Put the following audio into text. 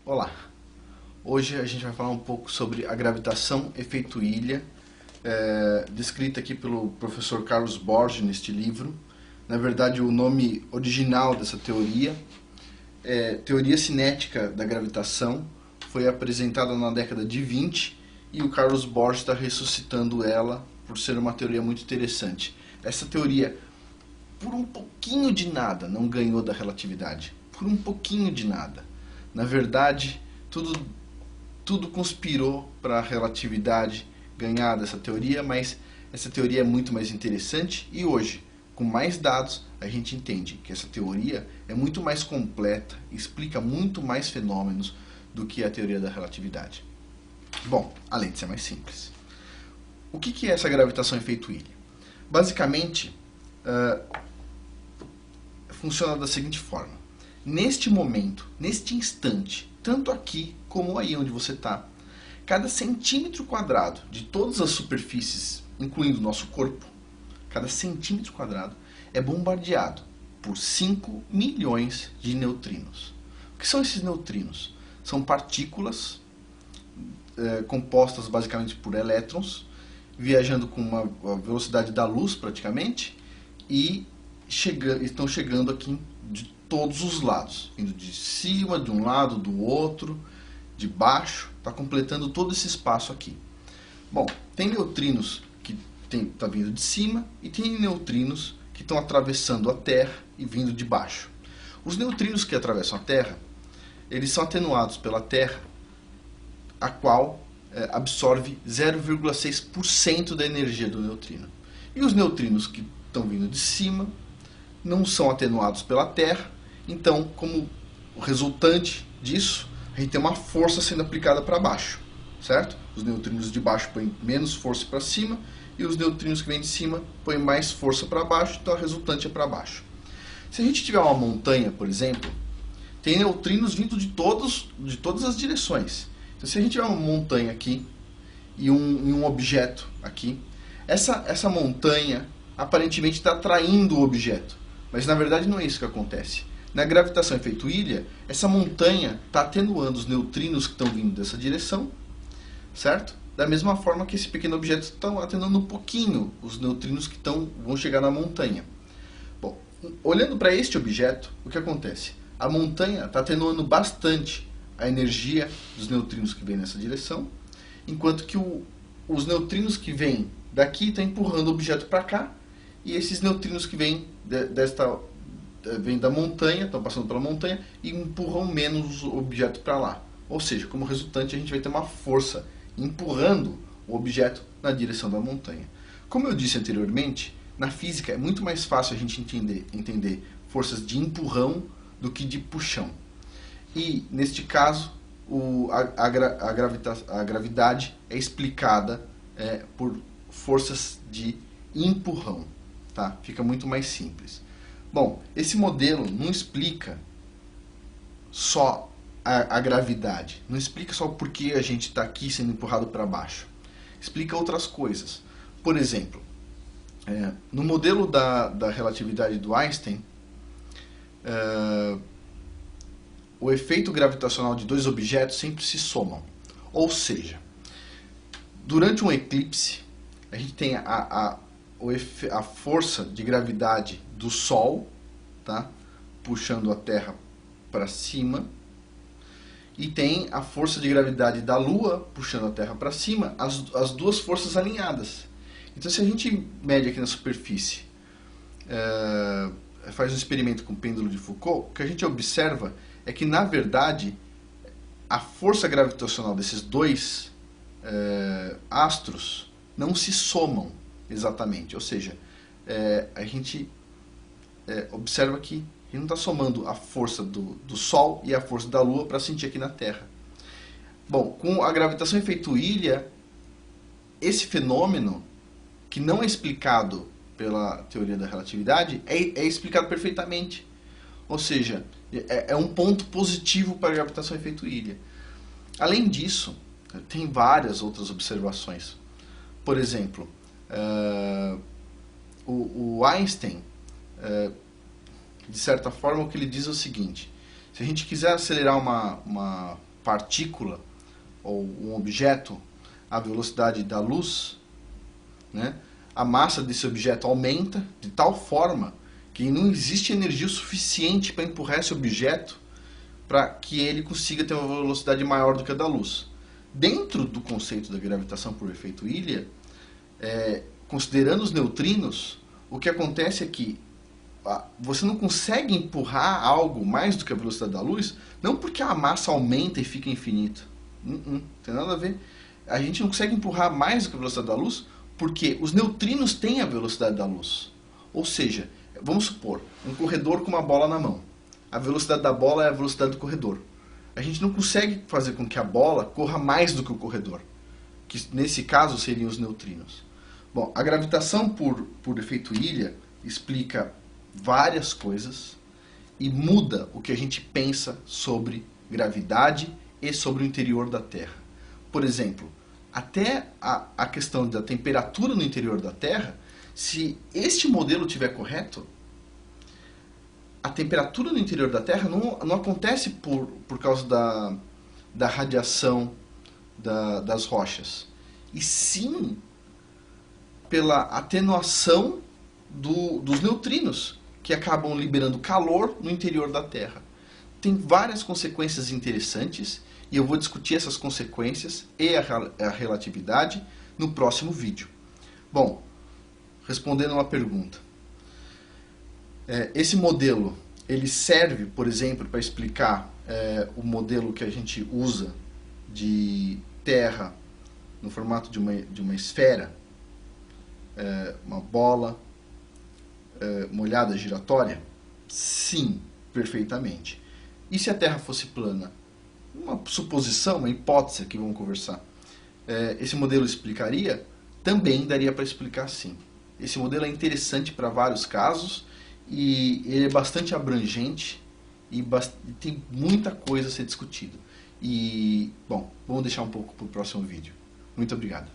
Olá, hoje a gente vai falar um pouco sobre a gravitação efeito ilha, descrita aqui pelo professor Carlos Borges neste livro. Na verdade, o nome original dessa teoria é Teoria Cinética da Gravitação, foi apresentada na década de 20 e o Carlos Borges está ressuscitando ela por ser uma teoria muito interessante. Essa teoria, por um pouquinho de nada, não ganhou da relatividade. Por um pouquinho de nada. Na verdade, tudo conspirou para a relatividade ganhar dessa teoria, mas essa teoria é muito mais interessante e hoje, com mais dados, a gente entende que essa teoria é muito mais completa, explica muito mais fenômenos do que a teoria da relatividade. Bom, além de ser mais simples. O que é essa gravitação efeito ilha? Basicamente, funciona da seguinte forma. Neste momento, neste instante, tanto aqui como aí onde você está, cada centímetro quadrado de todas as superfícies, incluindo o nosso corpo, cada centímetro quadrado é bombardeado por 5 milhões de neutrinos. O que são esses neutrinos? São partículas compostas basicamente por elétrons, viajando com uma velocidade da luz praticamente, e estão chegando aqui de todos os lados, vindo de cima, de um lado, do outro, de baixo, está completando todo esse espaço aqui. Bom, tem neutrinos que estão vindo de cima e tem neutrinos que estão atravessando a Terra e vindo de baixo. Os neutrinos que atravessam a Terra, eles são atenuados pela Terra, a qual absorve 0,6% da energia do neutrino. E os neutrinos que estão vindo de cima não são atenuados pela Terra, então, como resultante disso, a gente tem uma força sendo aplicada para baixo, certo? Os neutrinos de baixo põem menos força para cima e os neutrinos que vêm de cima põem mais força para baixo, então a resultante é para baixo. Se a gente tiver uma montanha, por exemplo, tem neutrinos vindo de todas as direções. Então, se a gente tiver uma montanha aqui e um objeto aqui, essa montanha aparentemente está atraindo o objeto, mas na verdade não é isso que acontece. Na gravitação efeito ilha, essa montanha está atenuando os neutrinos que estão vindo dessa direção, certo? Da mesma forma que esse pequeno objeto está atenuando um pouquinho os neutrinos que vão chegar na montanha. Bom, olhando para este objeto, o que acontece? A montanha está atenuando bastante a energia dos neutrinos que vêm nessa direção, enquanto que os neutrinos que vêm daqui estão empurrando o objeto para cá, e esses neutrinos que vêm da montanha, estão passando pela montanha e empurram menos o objeto para lá. Ou seja, como resultante, a gente vai ter uma força empurrando o objeto na direção da montanha. Como eu disse anteriormente, na física é muito mais fácil a gente entender forças de empurrão do que de puxão. E, neste caso, a gravidade é explicada por forças de empurrão. Tá? Fica muito mais simples. Bom, esse modelo não explica só a gravidade, não explica só o porquê a gente está aqui sendo empurrado para baixo. Explica outras coisas. Por exemplo, no modelo da relatividade do Einstein, o efeito gravitacional de dois objetos sempre se somam. Ou seja, durante um eclipse, a gente tem a força de gravidade do Sol, tá? Puxando a Terra para cima, e tem a força de gravidade da Lua puxando a Terra para cima, as duas forças alinhadas. Então, se a gente mede aqui na superfície, faz um experimento com o pêndulo de Foucault, o que a gente observa é que, na verdade, a força gravitacional desses dois astros não se somam exatamente, ou seja, a gente observa que a gente não está somando a força do Sol e a força da Lua para sentir aqui na Terra. Bom, com a gravitação efeito ilha, esse fenômeno, que não é explicado pela teoria da relatividade, é explicado perfeitamente. Ou seja, é um ponto positivo para a gravitação efeito ilha. Além disso, tem várias outras observações. Por exemplo, o Einstein, de certa forma, o que ele diz é o seguinte: se a gente quiser acelerar uma partícula ou um objeto à velocidade da luz, né, a massa desse objeto aumenta de tal forma que não existe energia suficiente para empurrar esse objeto para que ele consiga ter uma velocidade maior do que a da luz. Dentro do conceito da gravitação por efeito Ilha, considerando os neutrinos, o que acontece é que você não consegue empurrar algo mais do que a velocidade da luz, não porque a massa aumenta e fica infinita. Não tem nada a ver. A gente não consegue empurrar mais do que a velocidade da luz porque os neutrinos têm a velocidade da luz. Ou seja, vamos supor, um corredor com uma bola na mão. A velocidade da bola é a velocidade do corredor. A gente não consegue fazer com que a bola corra mais do que o corredor, que nesse caso seriam os neutrinos. Bom, a gravitação por efeito Ilha explica várias coisas e muda o que a gente pensa sobre gravidade e sobre o interior da Terra. Por exemplo, até a questão da temperatura no interior da Terra, se este modelo estiver correto, a temperatura no interior da Terra não acontece por causa da radiação das rochas, e sim pela atenuação dos neutrinos, que acabam liberando calor no interior da Terra. Tem várias consequências interessantes, e eu vou discutir essas consequências e a relatividade no próximo vídeo. Bom, respondendo uma pergunta. Esse modelo, ele serve, por exemplo, para explicar o modelo que a gente usa de Terra no formato de uma esfera, uma bola molhada giratória? Sim, perfeitamente. E se a Terra fosse plana? Uma suposição, uma hipótese que vamos conversar. Esse modelo explicaria? Também daria para explicar sim. Esse modelo é interessante para vários casos e ele é bastante abrangente e tem muita coisa a ser discutida. E, bom, vamos deixar um pouco para o próximo vídeo. Muito obrigado.